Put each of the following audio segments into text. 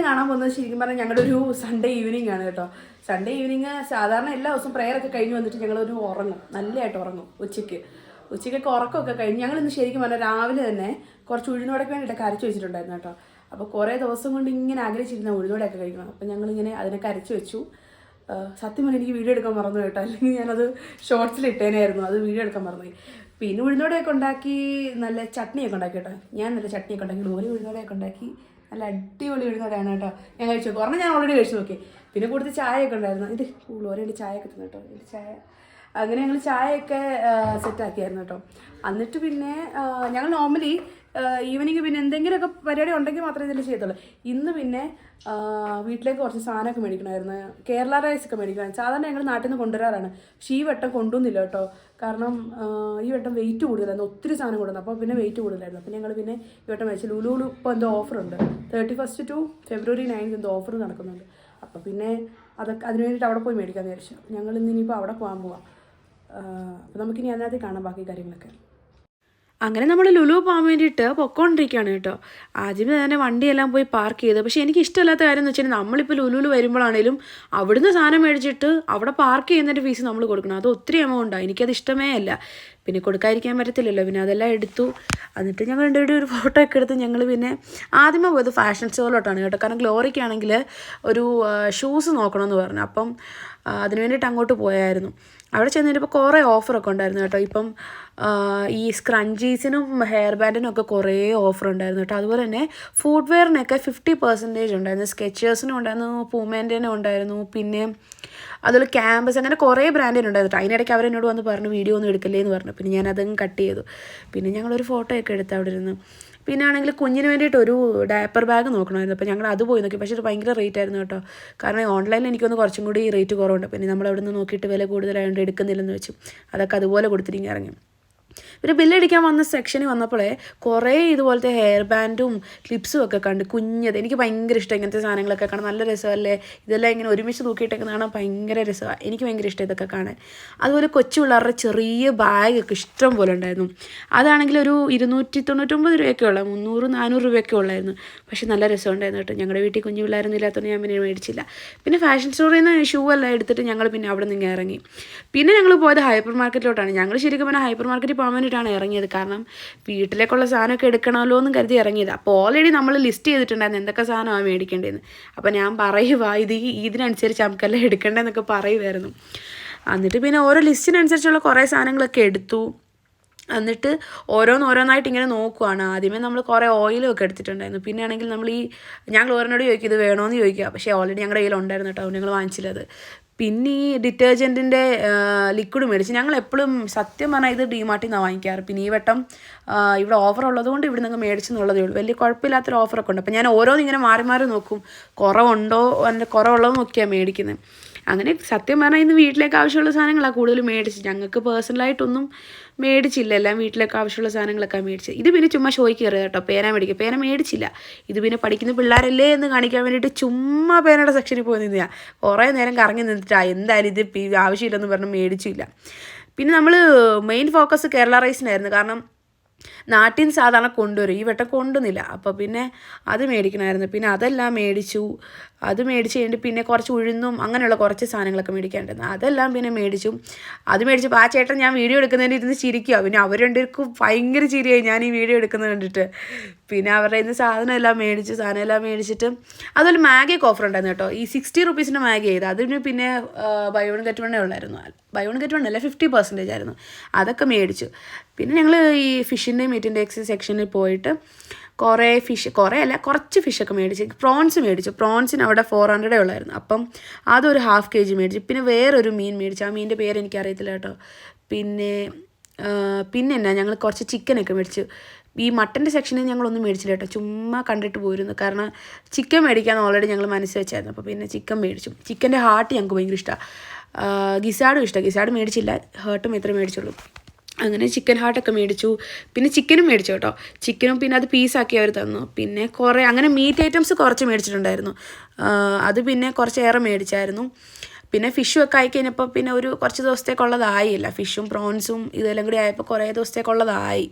കാണാൻ പോകുന്നത് ശരിക്കും പറഞ്ഞാൽ ഞങ്ങളുടെ ഒരു സൺഡേ ഈവനിങ് ആണ് കേട്ടോ. സൺഡേ ഈവനിങ് സാധാരണ എല്ലാ ദിവസവും പ്രെയറൊക്കെ കഴിഞ്ഞ് വന്നിട്ട് ഞങ്ങളൊരു ഉറങ്ങും, നല്ലതായിട്ട് ഉറങ്ങും. ഉച്ചയ്ക്കൊക്കെ ഉറക്കമൊക്കെ കഴിഞ്ഞ് ഞങ്ങളിന്ന് ശരിക്കും പറഞ്ഞാൽ രാവിലെ തന്നെ കുറച്ച് ഉഴുന്നോടൊക്കെ വേണ്ടിയിട്ട് അരച്ച് വെച്ചിട്ടുണ്ടായിരുന്നു കേട്ടോ. അപ്പോൾ കുറേ ദിവസം കൊണ്ട് ഇങ്ങനെ ആഗ്രഹിച്ചിരുന്ന ഉഴുന്നോടൊക്കെ കഴിക്കണം. അപ്പോൾ ഞങ്ങളിങ്ങനെ അതിനൊക്കെ അരച്ച് വെച്ചു. സത്യം പറഞ്ഞാൽ എനിക്ക് വീഡിയോ എടുക്കാൻ മറന്നു കേട്ടോ, അല്ലെങ്കിൽ ഞാനത് ഷോർട്സിൽ ഇട്ടേനായിരുന്നു. അത് വീഡിയോ എടുക്കാൻ മറന്നുപോയി. പിന്നെ ഉഴുന്നോടൊക്കെ ഉണ്ടാക്കി, നല്ല ചട്നിയൊക്കെ ഉണ്ടാക്കി കേട്ടോ. ഞാൻ നല്ല ചട്നിയൊക്കെ ഉണ്ടാക്കി, ലോറി ഉഴുന്നോടൊക്കെ ഉണ്ടാക്കി, നല്ല അടിപൊളി ഉഴുന്നോടെയാണ് കേട്ടോ. ഞാൻ കഴിച്ചു നോക്കി, ഒരെണ്ണം ഞാൻ ഓൾറെഡി കഴിച്ചു നോക്കി. പിന്നെ കൂടുതൽ ചായയൊക്കെ ഉണ്ടായിരുന്നു. ഇത് ലോറിയുടെ ചായയൊക്കെ തിന്നു കേട്ടോ, എൻ്റെ ചായ. അങ്ങനെ ഞങ്ങൾ ചായയൊക്കെ സെറ്റാക്കിയായിരുന്നു കേട്ടോ. എന്നിട്ട് പിന്നെ ഞങ്ങൾ നോർമലി ഈവനിങ് പിന്നെ എന്തെങ്കിലുമൊക്കെ പരിപാടി ഉണ്ടെങ്കിൽ മാത്രമേ ഇതിൽ ചെയ്യത്തുള്ളൂ. ഇന്ന് പിന്നെ വീട്ടിലേക്ക് കുറച്ച് സാധനമൊക്കെ മേടിക്കണമായിരുന്നു. കേരള റൈസൊക്കെ മേടിക്കണമായിരുന്നു. സാധാരണ ഞങ്ങൾ നാട്ടിൽ നിന്ന് കൊണ്ടുവരാറാണ്, പക്ഷേ ഈ വട്ടം കൊണ്ടുവന്നില്ല കേട്ടോ. കാരണം ഈ വട്ടം വെയിറ്റ് കൂടുതലായിരുന്നു, ഒത്തിരി സാധനം കൊണ്ടുവന്നു. അപ്പോൾ പിന്നെ വെയിറ്റ് കൂടുതലായിരുന്നു. അപ്പോൾ ഞങ്ങൾ പിന്നെ ഈ വട്ടം മേടിച്ചു. ലുലുവിൽ ഇപ്പോൾ എന്തോ ഓഫറുണ്ട്, 31st to February 9 എന്തോ ഓഫർ നടക്കുന്നുണ്ട്. അപ്പോൾ പിന്നെ അതൊക്കെ അതിന് വേണ്ടിയിട്ട് അവിടെ പോയി മേടിക്കാമെന്ന് വിചാരിച്ചു. ഞങ്ങൾ ഇന്നിപ്പോൾ അവിടെ പോകാൻ പോവാം. അപ്പോൾ നമുക്കിനി അതിനകത്ത് കാണാം ബാക്കി കാര്യങ്ങളൊക്കെ. അങ്ങനെ നമ്മൾ ലുലു പോകാൻ വേണ്ടിയിട്ട് പൊക്കോണ്ടിരിക്കുകയാണ് കേട്ടോ. ആദ്യമേ തന്നെ വണ്ടിയെല്ലാം പോയി പാർക്ക് ചെയ്ത്. പക്ഷേ എനിക്ക് ഇഷ്ടമില്ലാത്ത കാര്യം എന്ന് വെച്ചാൽ നമ്മളിപ്പോൾ ലുലുവിൽ വരുമ്പോഴാണേലും അവിടുന്ന് സാധനം മേടിച്ചിട്ട് അവിടെ പാർക്ക് ചെയ്യുന്നതിൻ്റെ ഫീസ് നമ്മൾ കൊടുക്കണം. അത് ഒത്തിരി എമൗണ്ടാണ്, എനിക്കത് ഇഷ്ടമേ അല്ല. പിന്നെ കൊടുക്കാതിരിക്കാൻ പറ്റത്തില്ലല്ലോ. പിന്നെ അതെല്ലാം എടുത്തു. എന്നിട്ട് ഞങ്ങൾ രണ്ടുപേരുടെ ഒരു ഫോട്ടോ ഒക്കെ എടുത്ത് ഞങ്ങൾ പിന്നെ ആദ്യമേ പോയത് ഫാഷൻ ഷോയിലോട്ടാണ് കേട്ടോ. കാരണം ഗ്ലോറിക്കാണെങ്കിൽ ഒരു ഷൂസ് നോക്കണമെന്ന് പറഞ്ഞു. അപ്പം അതിന് വേണ്ടിയിട്ട് അങ്ങോട്ട് പോയായിരുന്നു. അവിടെ ചെന്ന് കഴിഞ്ഞപ്പോൾ കുറേ ഓഫറൊക്കെ ഉണ്ടായിരുന്നു കേട്ടോ. ഇപ്പം ഈ സ്ക്രഞ്ചീസിനും ഹെയർ ബാൻഡിനും ഒക്കെ കുറേ ഓഫർ ഉണ്ടായിരുന്നു കേട്ടോ. അതുപോലെ തന്നെ ഫുഡ്വെയറിനൊക്കെ 50% ഉണ്ടായിരുന്നു. സ്കെച്ചേഴ്സിനും ഉണ്ടായിരുന്നു, പൂമേൻ്റെനും ഉണ്ടായിരുന്നു, പിന്നെ അതുപോലെ ക്യാമ്പസ്, അങ്ങനെ കുറേ ബ്രാൻഡിനുണ്ടായിരുന്നു കേട്ടോ. അതിനിടയ്ക്ക് അവരെന്നോട് വന്ന് പറഞ്ഞു വീഡിയോ ഒന്നും എടുക്കല്ലേ എന്ന് പറഞ്ഞു. പിന്നെ ഞാനതങ്ങ് കട്ട് ചെയ്തു. പിന്നെ ഞങ്ങളൊരു ഫോട്ടോ ഒക്കെ എടുത്ത് അവിടെ ഇരുന്ന്. പിന്നെ ആണെങ്കിൽ കുഞ്ഞിന് വേണ്ടിയിട്ട് ഒരു ഡയപ്പർ ബാഗ് നോക്കണമായിരുന്നു. അപ്പോൾ ഞങ്ങൾ അത് പോയി നോക്കി. പക്ഷേ അത് ഭയങ്കര റേറ്റ് ആയിരുന്നു കേട്ടോ. കാരണം ഓൺലൈനിൽ എനിക്കൊന്ന് കുറച്ചും കൂടി റേറ്റ് കുറവുണ്ട്. പിന്നെ നമ്മൾ അവിടെ നിന്ന് നോക്കിയിട്ട് വില കൂടുതലായതുകൊണ്ട് എടുക്കുന്നില്ലെന്ന് വെച്ചു. അതൊക്കെ അതുപോലെ കൊടുത്തിട്ട് ഇറങ്ങി. പിന്നെ ബില്ലടിക്കാൻ വന്ന സെക്ഷനിൽ വന്നപ്പോഴേ കുറേ ഇതുപോലത്തെ ഹെയർ ബാൻഡും ക്ലിപ്സും ഒക്കെ കണ്ട് കുഞ്ഞത്. എനിക്ക് ഭയങ്കര ഇഷ്ടം ഇങ്ങനത്തെ സാധനങ്ങളൊക്കെ കാണാൻ. നല്ല രസമല്ലേ, ഇതെല്ലാം ഇങ്ങനെ ഒരുമിച്ച് തൂക്കിയിട്ടൊക്കെ കാണാൻ ഭയങ്കര രസമാണ്. എനിക്ക് ഭയങ്കര ഇഷ്ടം ഇതൊക്കെ കാണാൻ. അതുപോലെ കൊച്ചു പിള്ളേരുടെ ചെറിയ ബാഗൊക്കെ ഇഷ്ടം പോലെ ഉണ്ടായിരുന്നു. അതാണെങ്കിൽ ഒരു 299 രൂപയൊക്കെ ഉള്ള, 300-400 രൂപയൊക്കെ ഉള്ളായിരുന്നു. പക്ഷേ നല്ല രസമുണ്ടായിരുന്നു കേട്ടോ. ഞങ്ങളുടെ വീട്ടിൽ കുഞ്ഞു പിള്ളേരൊന്നും ഇല്ലാത്തതുകൊണ്ട് ഞാൻ പിന്നെ മേടിച്ചില്ല. പിന്നെ ഫാഷൻ സ്റ്റോറിൽ നിന്ന് ഷൂ എല്ലാം എടുത്തിട്ട് ഞങ്ങൾ പിന്നെ അവിടെ നിന്ന് ഇറങ്ങി. പിന്നെ ഞങ്ങൾ പോയത് ഹൈപ്പർ മാർക്കറ്റിലോട്ടാണ്. ഞങ്ങൾ ശരിക്കും പറഞ്ഞാൽ ഹൈപ്പർ മാർക്കറ്റിൽ പോകാൻ വേണ്ടിയിട്ടാണ് ഇറങ്ങിയത്. കാരണം വീട്ടിലേക്കുള്ള സാധനമൊക്കെ എടുക്കണമല്ലോ എന്നും കരുതി ഇറങ്ങിയത്. അപ്പോൾ ഓൾറെഡി നമ്മൾ ലിസ്റ്റ് ചെയ്തിട്ടുണ്ടായിരുന്നു എന്തൊക്കെ സാധനമാണ് മേടിക്കേണ്ടതെന്ന്. അപ്പോൾ ഞാൻ പറയുക ഇതിനനുസരിച്ച് നമുക്കെല്ലാം എടുക്കേണ്ടതെന്നൊക്കെ പറയുമായിരുന്നു. എന്നിട്ട് പിന്നെ ഓരോ ലിസ്റ്റിനനുസരിച്ചുള്ള കുറേ സാധനങ്ങളൊക്കെ എടുത്തു. എന്നിട്ട് ഓരോന്നായിട്ട് ഇങ്ങനെ നോക്കുവാണ്. ആദ്യമേ നമ്മൾ കുറേ ഓയിലൊക്കെ എടുത്തിട്ടുണ്ടായിരുന്നു. പിന്നെ ആണെങ്കിൽ ഞാൻ ഗ്ലോറിനോട് ചോദിക്കും ഇത് വേണമെന്ന് ചോദിക്കുക. പക്ഷേ ഓൾറെഡി ഞങ്ങളുടെ കയ്യിൽ ഉണ്ടായിരുന്നു കേട്ടോ, ഞങ്ങൾ വാങ്ങിച്ചില്ലത്. പിന്നെ ഈ ഡിറ്റർജൻറ്റിൻ്റെ ലിക്വിഡ് മേടിച്ച്. ഞങ്ങൾ എപ്പോഴും സത്യം പറഞ്ഞാൽ ഇത് ഡിമാർട്ടിൽ നിന്നാണ് വാങ്ങിക്കാറ്. പിന്നെ ഈ വട്ടം ഇവിടെ ഓഫർ ഉള്ളതുകൊണ്ട് ഇവിടെ നിന്ന് മേടിച്ചെന്നുള്ളതേ ഉള്ളൂ. വലിയ കുഴപ്പമില്ലാത്തൊരു ഓഫറൊക്കെ ഉണ്ട്. അപ്പോൾ ഞാൻ ഓരോന്നിങ്ങനെ മാറി മാറി നോക്കും, കുറവുണ്ടോ, അതിൻ്റെ കുറവുള്ളതോ നോക്കിയാണ് മേടിക്കുന്നത്. അങ്ങനെ സത്യം പറഞ്ഞാൽ ഇന്ന് വീട്ടിലേക്ക് ആവശ്യമുള്ള സാധനങ്ങളാണ് കൂടുതൽ മേടിച്ച്. ഞങ്ങൾക്ക് പേഴ്സണലായിട്ടൊന്നും മേടിച്ചില്ല, എല്ലാം വീട്ടിലേക്ക് ആവശ്യമുള്ള സാധനങ്ങളൊക്കെ മേടിച്ചത്. ഇത് പിന്നെ ചുമ്മാ ഷോയ്ക്ക് കയറിയത് കേട്ടോ, പേന മേടിക്കുക. പേന മേടിച്ചില്ല. ഇത് പിന്നെ പഠിക്കുന്ന പിള്ളേരല്ലേ എന്ന് കാണിക്കാൻ വേണ്ടിയിട്ട് ചുമ്മാ പേനയുടെ സെക്ഷനിൽ പോയി നിന്നതാണ്. കുറേ നേരം കറങ്ങി നിന്നിട്ടാണ് എന്തായാലും ഇത് ആവശ്യമില്ലെന്ന് പറഞ്ഞ് മേടിച്ചില്ല. പിന്നെ നമ്മൾ മെയിൻ ഫോക്കസ് കേരള റൈസിനായിരുന്നു. കാരണം നാട്ടിൽ നിന്ന് സാധാരണ കൊണ്ടുവരും, ഈ വട്ടം കൊണ്ടുവന്നില്ല. അപ്പോൾ പിന്നെ അത് മേടിക്കണമായിരുന്നു. പിന്നെ അതെല്ലാം മേടിച്ചു. അത് മേടിച്ച് കഴിഞ്ഞിട്ട് പിന്നെ കുറച്ച് ഉഴുന്നും അങ്ങനെയുള്ള കുറച്ച് സാധനങ്ങളൊക്കെ മേടിക്കാനുണ്ടായിരുന്നു. അതെല്ലാം പിന്നെ മേടിച്ചു. അത് മേടിച്ചപ്പോൾ ആ ചേട്ടൻ ഞാൻ വീഡിയോ എടുക്കുന്നതിന് ഇരുന്ന് ചിരിക്കുക. പിന്നെ അവർ രണ്ടുപേർക്കും ഭയങ്കര ചിരിയായി ഞാൻ ഈ വീഡിയോ എടുക്കുന്നത് കണ്ടിട്ട്. പിന്നെ അവരുടെ ഇന്ന് സാധനം എല്ലാം മേടിച്ചിട്ട് അതുപോലെ മാഗിയൊക്കെ ഓഫർ ഉണ്ടായിരുന്നു കേട്ടോ. ഈ 60 രൂപീസിൻ്റെ മാഗി ചെയ്ത് അതിന് പിന്നെ ബൈ വൺ ഗെറ്റ് വണ്ണേ ഉള്ളായിരുന്നു. ബൈ വൺ ഗെറ്റ് വൺ അല്ല, 50% ആയിരുന്നു. അതൊക്കെ മേടിച്ചു. പിന്നെ ഞങ്ങൾ ഈ ഫിഷിൻ്റെയും മീറ്റിൻ്റെ സെക്ഷനിൽ പോയിട്ട് കുറച്ച് ഫിഷൊക്കെ മേടിച്ച്. പ്രോൺസ് മേടിച്ചു. പ്രോൺസിന് അവിടെ 400 ഉള്ളായിരുന്നു. അപ്പം അതൊരു 1/2 kg മേടിച്ചു. പിന്നെ വേറൊരു മീൻ മേടിച്ചു. ആ മീനിൻ്റെ പേര് എനിക്കറിയത്തില്ല കേട്ടോ. പിന്നെ എന്നാ ഞങ്ങൾ കുറച്ച് ചിക്കനൊക്കെ മേടിച്ചു. ഈ മട്ടൻ്റെ സെക്ഷനിൽ ഞങ്ങളൊന്നും മേടിച്ചില്ല കേട്ടോ, ചുമ്മാ കണ്ടിട്ട് പോയിരുന്നു. കാരണം ചിക്കൻ മേടിക്കാമെന്ന് ഓൾറെഡി ഞങ്ങൾ മനസ്സിൽ വെച്ചായിരുന്നു. അപ്പോൾ പിന്നെ ചിക്കൻ മേടിച്ചു. ചിക്കൻ്റെ ഹാർട്ട് ഞങ്ങൾക്ക് ഭയങ്കര ഇഷ്ടമാണ്. ഗിസാഡും ഇഷ്ടമാണ്. ഗിസാഡ് മേടിച്ചില്ല, ഹാർട്ടും ഇത്രേ മേടിച്ചുള്ളൂ. അങ്ങനെ ചിക്കൻ ഹാർട്ടൊക്കെ മേടിച്ചു. പിന്നെ ചിക്കനും മേടിച്ചു കേട്ടോ. ചിക്കനും പിന്നെ അത് പീസാക്കി അവർ തന്നു. പിന്നെ കുറേ അങ്ങനെ മീറ്റ് ഐറ്റംസ് കുറച്ച് മേടിച്ചിട്ടുണ്ടായിരുന്നു. അത് പിന്നെ കുറച്ചേറെ മേടിച്ചായിരുന്നു. പിന്നെ ഫിഷും ഒക്കെ ആയിക്കഴിഞ്ഞപ്പോൾ പിന്നെ കുറച്ച് ദിവസത്തേക്കുള്ളതായില്ല. ഫിഷും പ്രോൺസും ഇതെല്ലാം കൂടി ആയപ്പോൾ കുറേ ദിവസത്തേക്കുള്ളതായി.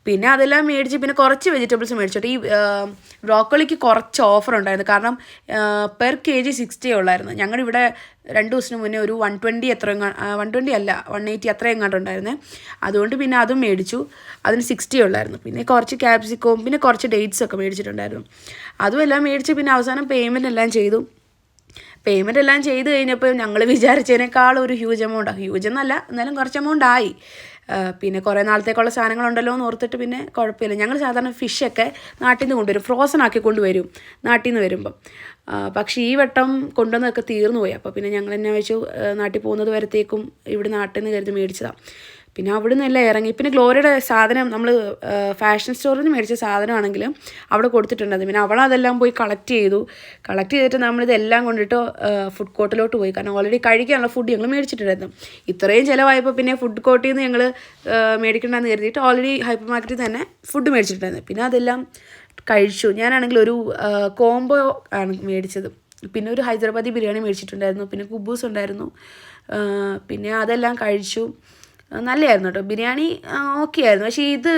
പിന്നെ അതെല്ലാം മേടിച്ച് പിന്നെ കുറച്ച് വെജിറ്റബിൾസ് മേടിച്ചോട്ടെ. ഈ ബ്രോക്കോളിക്ക് കുറച്ച് ഓഫർ ഉണ്ടായിരുന്നു. കാരണം പെർ kg 60 ഉള്ളായിരുന്നു. ഞങ്ങളുടെ ഇവിടെ 2 ദിവസത്തിന് മുന്നേ ഒരു 120 120 അല്ല 180 അത്രയും എങ്ങാണ്ടുണ്ടായിരുന്നേ. അതുകൊണ്ട് പിന്നെ അതും മേടിച്ചു. അതിന് 60 ഉള്ളായിരുന്നു. പിന്നെ കുറച്ച് ക്യാപ്സിക്കവും പിന്നെ കുറച്ച് ഡേറ്റ്സ് ഒക്കെ മേടിച്ചിട്ടുണ്ടായിരുന്നു. അതും എല്ലാം മേടിച്ച് പിന്നെ അവസാനം പേയ്മെൻറ്റ് എല്ലാം ചെയ്തു. പേയ്മെൻറ്റ് എല്ലാം ചെയ്ത് കഴിഞ്ഞപ്പോൾ ഞങ്ങൾ വിചാരിച്ചതിനേക്കാളും ഒരു ഹ്യൂജ് എന്നല്ല, എന്നാലും കുറച്ച് എമൗണ്ട് ആയി. പിന്നെ കുറേ നാളത്തേക്കുള്ള സാധനങ്ങളുണ്ടല്ലോ എന്ന് ഓർത്തിട്ട് പിന്നെ കുഴപ്പമില്ല. ഞങ്ങൾ സാധാരണ ഫിഷൊക്കെ നാട്ടിൽ നിന്ന് കൊണ്ടുവരും, ഫ്രോസൺ ആക്കി കൊണ്ടുവരും നാട്ടിൽ നിന്ന് വരുമ്പം. പക്ഷേ ഈ വട്ടം കൊണ്ടുവന്നതൊക്കെ തീർന്നു പോയി. അപ്പോൾ പിന്നെ ഞങ്ങൾ എന്നെ വെച്ചു നാട്ടിൽ പോകുന്നത് വരത്തേക്കും ഇവിടെ നാട്ടിൽ നിന്ന് കരുതി മേടിച്ചതാണ്. പിന്നെ അവിടെ നിന്നെല്ലാം ഇറങ്ങി. പിന്നെ ഗ്ലോറിയുടെ സാധനം നമ്മൾ ഫാഷൻ സ്റ്റോറിൽ നിന്ന് മേടിച്ച സാധനമാണെങ്കിലും അവിടെ കൊടുത്തിട്ടുണ്ടായിരുന്നു. പിന്നെ അവളതെല്ലാം പോയി കളക്ട് ചെയ്തിട്ട് നമ്മളിതെല്ലാം കൊണ്ടിട്ട് ഫുഡ് കോർട്ടിലോട്ട് പോയി. കാരണം ഓൾറെഡി കഴിക്കാനുള്ള ഫുഡ് ഞങ്ങൾ മേടിച്ചിട്ടുണ്ടായിരുന്നു. ഇത്രയും ചിലവായപ്പോൾ പിന്നെ ഫുഡ് കോർട്ടിൽ നിന്ന് ഞങ്ങൾ മേടിക്കണമെന്ന് കരുതിയിട്ട് ഓൾറെഡി ഹൈപ്പർ മാർക്കറ്റിൽ തന്നെ ഫുഡ് മേടിച്ചിട്ടുണ്ടായിരുന്നു. പിന്നെ അതെല്ലാം കഴിച്ചു. ഞാനാണെങ്കിൽ ഒരു കോംബോ ആണ് മേടിച്ചത്. പിന്നെ ഒരു ഹൈദരാബാദി ബിരിയാണി മേടിച്ചിട്ടുണ്ടായിരുന്നു. പിന്നെ കുബൂസ് ഉണ്ടായിരുന്നു. പിന്നെ അതെല്ലാം കഴിച്ചു. നല്ലതായിരുന്നു കേട്ടോ. ബിരിയാണി ഓക്കെ ആയിരുന്നു. പക്ഷേ ഇത്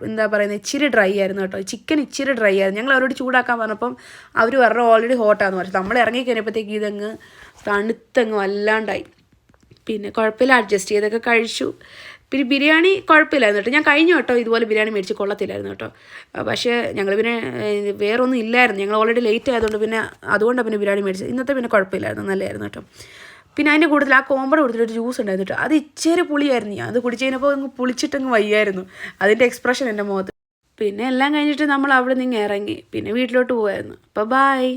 എന്താ പറയുന്നത്, ഇച്ചിരി ഡ്രൈ ആയിരുന്നു കേട്ടോ. ചിക്കൻ ഇച്ചിരി ഡ്രൈ ആയിരുന്നു. ഞങ്ങൾ അവരോട് ചൂടാക്കാൻ പറഞ്ഞപ്പം അവർ പറഞ്ഞു ഓൾറെഡി ഹോട്ടാന്ന് പറഞ്ഞു. നമ്മൾ ഇറങ്ങി കഴിഞ്ഞപ്പോഴത്തേക്ക് ഇതങ്ങ് തണുത്തങ്ങ് വല്ലാണ്ടായി. പിന്നെ കുഴപ്പമില്ല, അഡ്ജസ്റ്റ് ചെയ്തൊക്കെ കഴിച്ചു. പിന്നെ ബിരിയാണി കുഴപ്പമില്ലായിരുന്നു കേട്ടോ. ഞാൻ കഴിഞ്ഞു കേട്ടോ ഇതുപോലെ ബിരിയാണി മേടിച്ച് കൊള്ളത്തില്ലായിരുന്നു കേട്ടോ. പക്ഷേ ഞങ്ങൾ പിന്നെ വേറൊന്നും ഇല്ലായിരുന്നു. ഞങ്ങൾ ഓൾറെഡി ലേറ്റ് ആയതുകൊണ്ട് അതുകൊണ്ടാണ് പിന്നെ ബിരിയാണി മേടിച്ചത്. ഇന്നത്തെ പിന്നെ കുഴപ്പമില്ലായിരുന്നു, നല്ലതായിരുന്നു കേട്ടോ. പിന്നെ അതിൻ്റെ കൂടുതൽ ആ കോമ്പർ കൊടുത്തിട്ടൊരു ജ്യൂസ് ഉണ്ടായിരുന്നു കേട്ടോ. അത് ഇച്ചിരി പുളിയായിരുന്നു. അത് കുടിച്ച് കഴിഞ്ഞപ്പോൾ അങ്ങ് പുളിച്ചിട്ടങ്ങ് വയ്യായിരുന്നു. അതിൻ്റെ എക്സ്പ്രഷൻ എൻ്റെ മുഖത്ത്. പിന്നെ എല്ലാം കഴിഞ്ഞിട്ട് നമ്മൾ അവിടെ നിന്ന് ഇറങ്ങി. പിന്നെ വീട്ടിലോട്ട് പോകായിരുന്നു. അപ്പോൾ ബായ്.